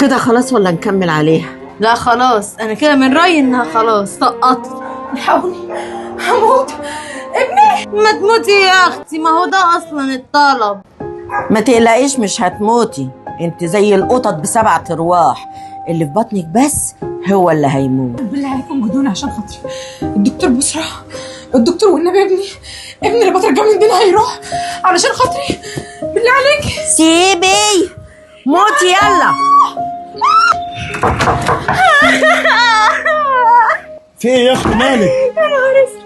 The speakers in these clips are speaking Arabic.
كده خلاص ولا نكمل عليها؟ لا خلاص، انا كده من رأيي انها خلاص سقطت. الحقوني هموت ابني. ما تموتي يا اختي، ما هو ده اصلا الطلب. ما تقلقيش مش هتموتي، انت زي القطط ب7 ارواح، اللي في بطنك بس هو اللي هيموت. بالله عليكم جدوني عشان خاطري. الدكتور بسرعة، الدكتور والنبي ابني اللي بترجع من دينا هيروح علشان خاطري، بالله عليك سيبي موتي يلا. في ايه يا اختي مالك؟ يا نهار اسود،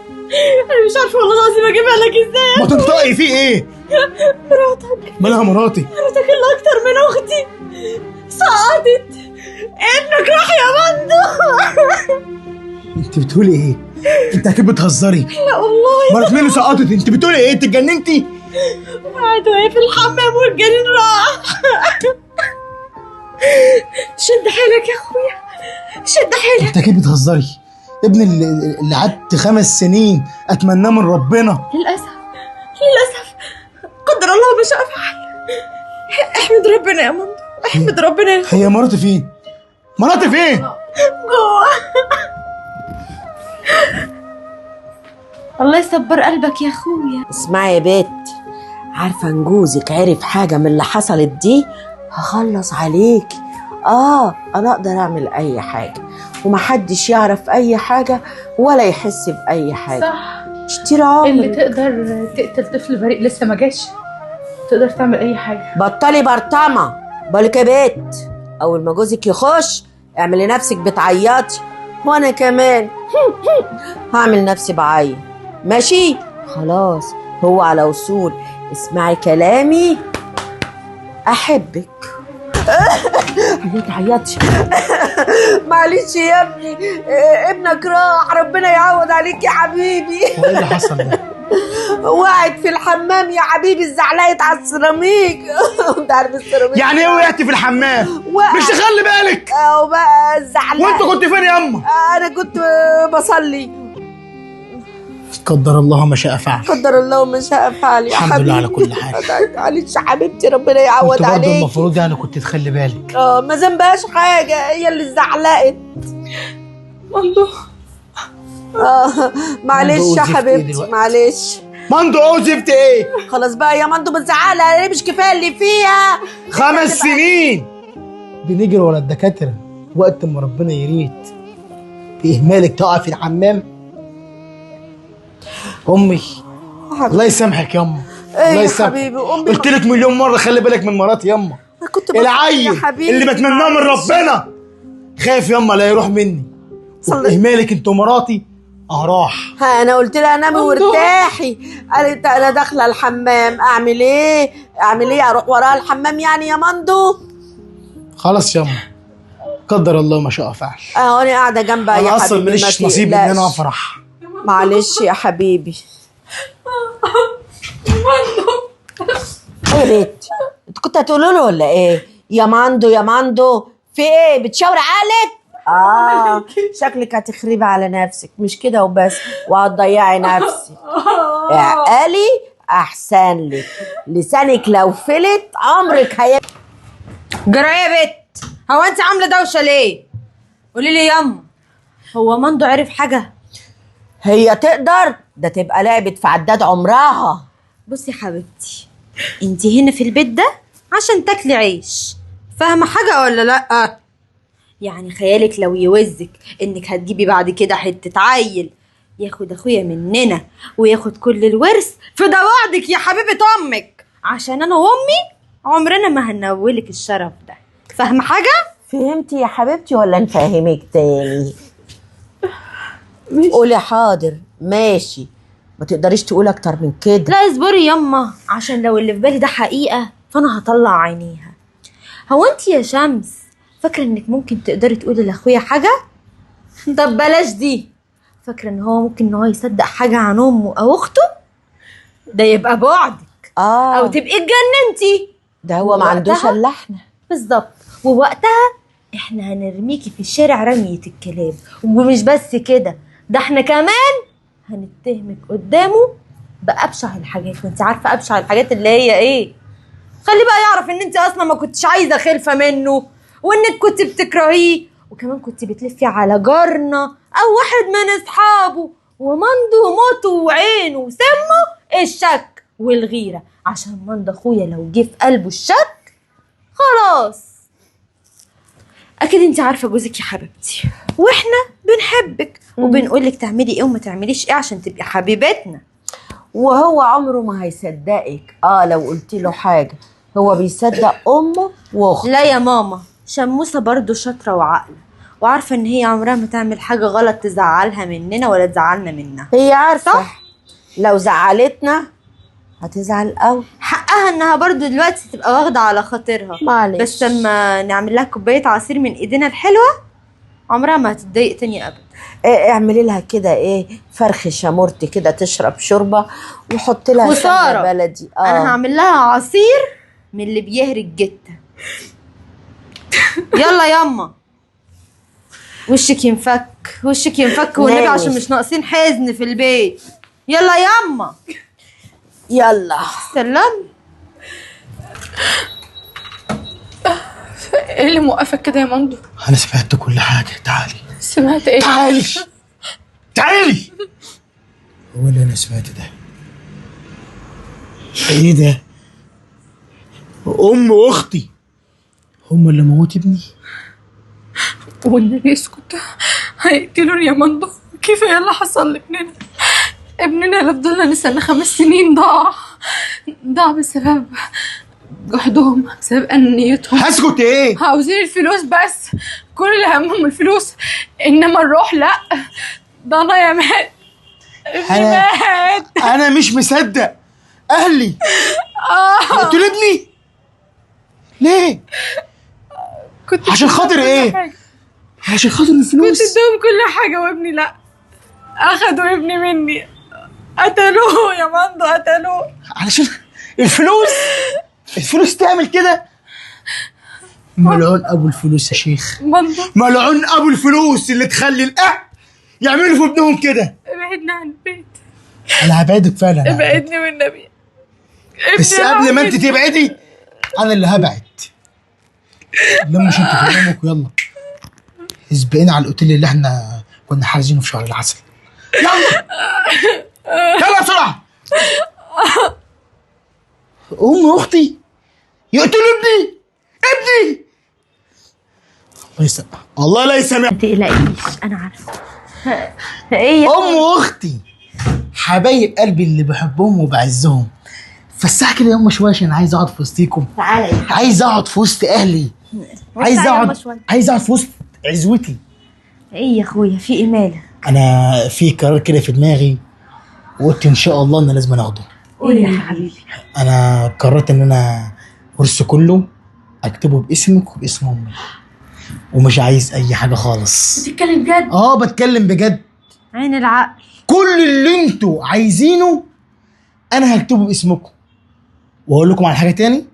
انا مش عارفه والله العظيم اجيبها لك ازاي. ما تنطقي في ايه؟ مراتك مالها مراتي؟ اللي اكتر من اختي سقطت. ابنك راح يا مندو. انت بتقولي ايه؟ انت اكيد بتهزري. لا والله. مرات مين اللي سقطت؟ انت بتقولي ايه؟ انت اتجننتي؟ قعدوا ايه في الحمام والجنين راح. شد حيلك يا اخويا، شد حيلك. انت اكيد بتهزري. ابني اللي قعدت 5 سنين اتمناه من ربنا. للاسف قدر الله ما شاء فعل. احمد ربنا يا مندو، احمد ربنا يا اخويا. هي مراتي فين؟ مراتي فين؟ جوه. الله يصبر قلبك يا اخويا. اسمعي يا بت، عارفه ان جوزك عرف حاجه من اللي حصلت دي هخلص عليكي. انا اقدر اعمل اي حاجه ومحدش يعرف اي حاجه ولا يحس باي حاجه. صح، اشتري عمري. اللي تقدر تقتل طفل بريء لسه ما جاش تقدر تعمل اي حاجه. بطلي برطمه بالك يا بت، اول ما جوزك يخش اعملي نفسك بتعيطي وانا كمان هعمل نفسي بعيط. ماشي خلاص، هو على وصول. اسمعي كلامي، احبك. عيطي معلش يا ابني، ابنك راح، ربنا يعوض عليك يا حبيبي. وايه اللي حصل ده؟ وقعت في الحمام يا حبيبي، اتزعلقت على السيراميك. انت عارف السيراميك يعني ايه وقعتي في الحمام؟ مش تخلي بالك؟ وبقى اتزعلقت. وانت كنت فين يا اما؟ انا كنت بصلي. قدر الله ما شاء فعل. قدر الله ما شاء فعل يا حبيبي. الحمد لله على كل حال. معلش يا حبيبتي، ربنا يعوض كنت برضه عليك. المفروض يعني كنت تخلي بالك. ما ذنبهاش حاجه، هي اللي اتزعلقت. مندو معلش يا حبيبتي معلش. مندو اوزفت ايه؟ خلاص بقى يا مندو بتزعلها ليه؟ مش كفايه اللي فيها 5 سنين بنجري ورا الدكاتره، وقت ما ربنا يريد بإهمالك تقع في الحمام. امي الله يسامحك ياما. الله يسامحك. حبيبي امي. قلت لك مليون مره خلي بالك من مراتي ياما. انا كنت العيل اللي بتمناه من ربنا خايف ياما لا يروح مني. اهمالك انت ومراتي راح. انا قلت لها نامي وارتاحي، قالت انا داخله الحمام. اعمل ايه اروح وراها الحمام يعني يا مندو؟ خلاص ياما، قدر الله ما شاء فعل. انا قاعده جنبها يا حبيبي. انا اصلا ماليش نصيب ان انا افرح. معلش يا حبيبي. ايه بيت، انت كنت هتقولوا له ولا ايه؟ يا مندو في ايه؟ بتشاور عقلك؟ شكلك هتخربي على نفسك، مش كده وبس، وهتضيعي نفسك. اعقلي احسن لك، لسانك لو فلت عمرك جرى يا بت، هو انت عامله دوشه ليه؟ قولي لي ياما، هو مندو عرف حاجه؟ هي تقدر؟ ده تبقى لعبت في عداد عمرها. بصي يا حبيبتي، انت هنا في البيت ده عشان تاكلي عيش، فاهمه حاجه ولا لا؟ يعني خيالك لو يوزك انك هتجيبي بعد كده حته عيل ياخد اخويا مننا وياخد كل الورث، في ده وعدك يا حبيبه امك، عشان انا وامي عمرنا ما هنولك الشرف ده، فاهمه حاجه؟ فهمتي يا حبيبتي ولا نفهمك تاني؟ قولي حاضر ماشي، ما تقدريش تقول اكتر من كده. لا اصبري يما، عشان لو اللي في بالي ده حقيقه فانا هطلع عينيها. هو انت يا شمس فاكره انك ممكن تقدري تقولي لاخويا حاجه؟ طب بلاش دي، فاكره ان هو ممكن ان هو يصدق حاجه عن امه او اخته؟ ده يبقى بعدك. او تبقي اتجننتي. ده هو ما عندوش الا احنا. بالظبط، ووقتها احنا هنرميكي في الشارع رميه الكلاب، ومش بس كده، ده احنا كمان هنتهمك قدامه بأبشع الحاجات، وانت عارفه ابشع الحاجات اللي هي ايه. خلي بقى يعرف ان انت اصلا ما كنتش عايزه خلفه منه، وانك كنت بتكرهيه، وكمان كنت بتلفي على جارنا او واحد من اصحابه، ومندو موته وعينه وسمه الشك والغيره، عشان مندو اخويا لو جه في قلبه الشك خلاص. اكيد انت عارفه جوزك يا حبيبتي، واحنا بنحبك وبنقولك تعملي ايه وما تعمليش ايه عشان تبقي حبيبتنا. وهو عمره ما هيصدقك. لو قلت له حاجه هو بيصدق امه واخته. لا يا ماما، شموسه برضو شاطره وعاقله، وعارفه ان هي عمرها ما تعمل حاجه غلط تزعلها مننا ولا تزعلنا منها. هي عارفه صح؟ لو زعلتنا هتزعل قوي. حقها انها برضو دلوقتي تبقى واخده على خاطرها، معلش. بس لما نعمل لها كوبايه عصير من ايدينا الحلوه عمرها ما هتتضايق تاني ابدا. اعملي لها كده فرخ شامورتي كده تشرب شوربه، وحط لها وسارة سمنه بلدي. انا هعمل لها عصير من اللي بيهرج جدا. يلا ياما، وشك ينفك وشك ينفك والنبي، نامي. عشان مش ناقصين حزن في البيت. يلا ياما. يلا سلام. ايه اللي موقفك كده يا مندو؟ انا سمعت كل حاجه. تعالي سمعت ايه؟ تعالي تعالي. هو اللي انا سمعت ده ايه ده؟ ام واختي هم اللي موت ابني؟ والنبي اسكت، هيقتلوني يا مندو. كيف ايه اللي حصل لابننا؟ ابننا اللي فضلنا نستنى 5 سنين ضاع بسبب جهدهم، بسبب انانيتهم. هسكت ايه؟ عاوزين الفلوس بس، كل اللي همهم الفلوس، انما الروح لا. ضنايا مات، ابني مات. انا مش مصدق. اهلي قتلوا ابني ليه؟ كنت عشان خاطر كل ايه؟ حاجة. عشان خاطر كنت الفلوس. ادهم كل حاجة وابني لا. اخدوا ابني مني، قتلوه يا مندو، قتلوه علشان الفلوس. الفلوس تعمل كده؟ ملعون ابو الفلوس يا شيخ، مندو. ملعون ابو الفلوس اللي تخلي الاهل يعملوا في ابنهم كده. ابعدنا عن البيت، انا هبعدك فعلا. ابعدني والنبي. بس قبل ما انت تبعدي انا اللي هبعد. لما مش انتوا كلامك ويلا اسبقينا على الاوتيل اللي احنا كنا حاجزينه في شهر العسل. يلا يلا بسرعه. ام واختي يقتلوا ابني. الله لا يسامح. ما تقلقيش انا عارفه. ايه يا ام واختي حبايب قلبي اللي بحبهم وبعزهم. فالساعه كده يوم شويه عشان عايز اقعد في وسطيكم. تعالى يا عايز اقعد في وسط اهلي. عايز اقعد في وسط عزوتي. ايه يا اخويا، في ايه مالك؟ انا في قرار كده في دماغي وقلت ان شاء الله ان لازم اخده. قول يا حبيبي. انا قررت ان انا ورث كله اكتبه باسمك وباسم امي، ومش عايز اي حاجه خالص. بتتكلم جد؟ بتكلم بجد. عين العقل. كل اللي انتوا عايزينه انا هكتبه باسمكم. واقول لكم على حاجه تاني،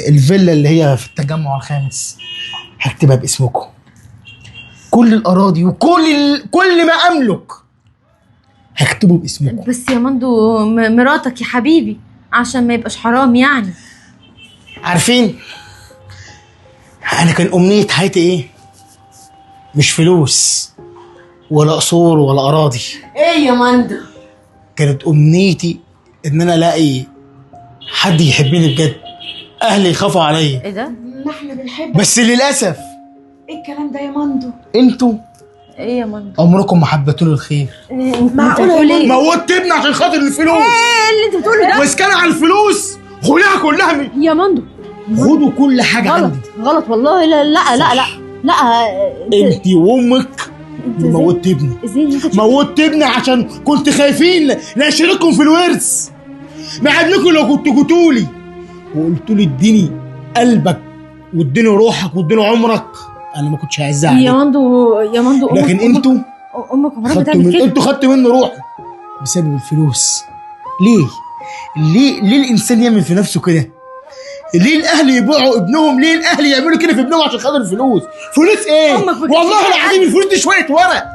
الفيلا اللي هي في التجمع الخامس هكتبها باسمكم. كل الاراضي كل ما املك هكتبه باسمكم. بس يا مندو مراتك يا حبيبي، عشان ما يبقاش حرام يعني. عارفين انا كان امنية حياتي ايه؟ مش فلوس ولا قصور ولا اراضي. ايه يا مندو؟ كانت امنيتي ان انا الاقي حد يحبني بجد، اهلي يخافوا عليا. ايه ده؟ ما احنا بنحبك. بس للاسف ايه الكلام ده يا مندو؟ انتوا ايه يا مندو؟ عمركم ما حبيتوا الخير. معقولة بتقول ايه؟ موتت ابني عشان خاطر الفلوس. ايه اللي انت بتقوله ده؟ واسكان على الفلوس خدها كلها من يا مندو خدوا كل حاجه غلط عندي. غلط والله. لا لا لا لا لا. انت وامك موتت ابني. ازاي انت موتت ابني عشان كنت خايفين لا اشارككم في الورث. مع انكم لو كنتوا جيتولي وقلتوا لي اديني قلبك واديني روحك واديني عمرك انا ما كنتش هعزها عليك. يا مندو لكن انتوا امك عمرها ما خدتوا تعمل كده. انتوا خدتوا منه روحي بسبب الفلوس. ليه الانسان يعمل في نفسه كده؟ ليه الاهل يبيعوا ابنهم؟ ليه الاهل يعملوا كده في ابنهم عشان خاطر الفلوس؟ فلوس ايه؟ والله العظيم الفلوس دي شويه ورق.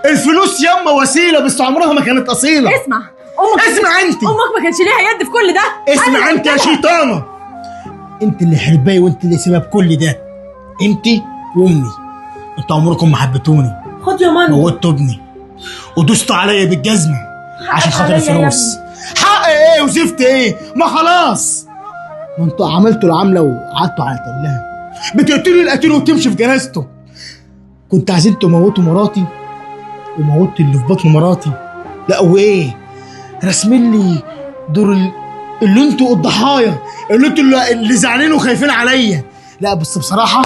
الفلوس ياما وسيله بس عمرها ما كانت اصيله. اسمع انت امك ما كانش ليها يد في كل ده. اسمع انت يا شيطانه. انت اللي حرباي وانت اللي سبب كل ده. انت وامي. انتوا عمركم ما حبيتوني، خد يا مندو. موتوا ابني ودوستوا عليا بالجزمه عشان خاطر عليا يا الفلوس. حق ايه وزفت ايه؟ ما خلاص، ما انتوا عملتوا العمله وقعدتوا على تلها، بتقتلوا القتيل وتمشي في جنازته. كنت عايزين تموتوا مراتي وموتوا اللي في بطن مراتي، لا وايه؟ راسمين لي دور اللي انتوا الضحايا، اللي انتوا اللي زعلانين وخايفين عليا. لا بس بصراحه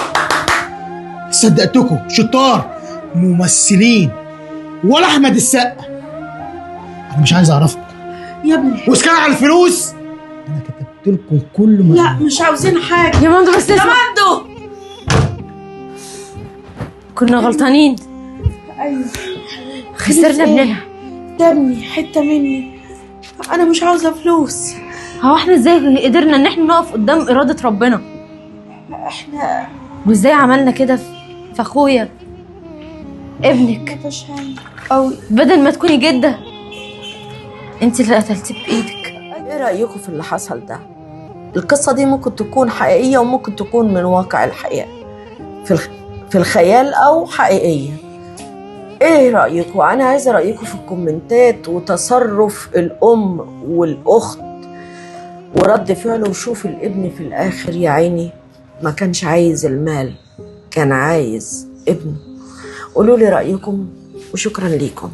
صدقتكم، شطار ممثلين ولا احمد السقا. انا مش عايز اعرفكم يا ابني واسكان على الفلوس. انا كتبت لكم كل ما لا مش عاوزين حاجه يا مندو بس يا اسمع، مندو. كنا غلطانين، ايوه خسرنا ابننا. ده ابني حته مني، انا مش عاوزه فلوس. هو احنا ازاي قدرنا ان احنا نقف قدام إرادة ربنا؟ احنا وازاي عملنا كده في اخويا ابنك؟ متشائم قوي. بدل ما تكوني جدة انت اللي قتلتي بايدك. ايه رايكم في اللي حصل ده؟ القصه دي ممكن تكون حقيقيه وممكن تكون من واقع الحياه، في الخيال او حقيقيه. ايه رايكم؟ انا عايزه رايكم في الكومنتات، وتصرف الام والاخت ورد فعله. وشوف الابن في الاخر يا عيني ما كانش عايز المال، كان عايز ابنه. قولوا لي رايكم وشكرا ليكم.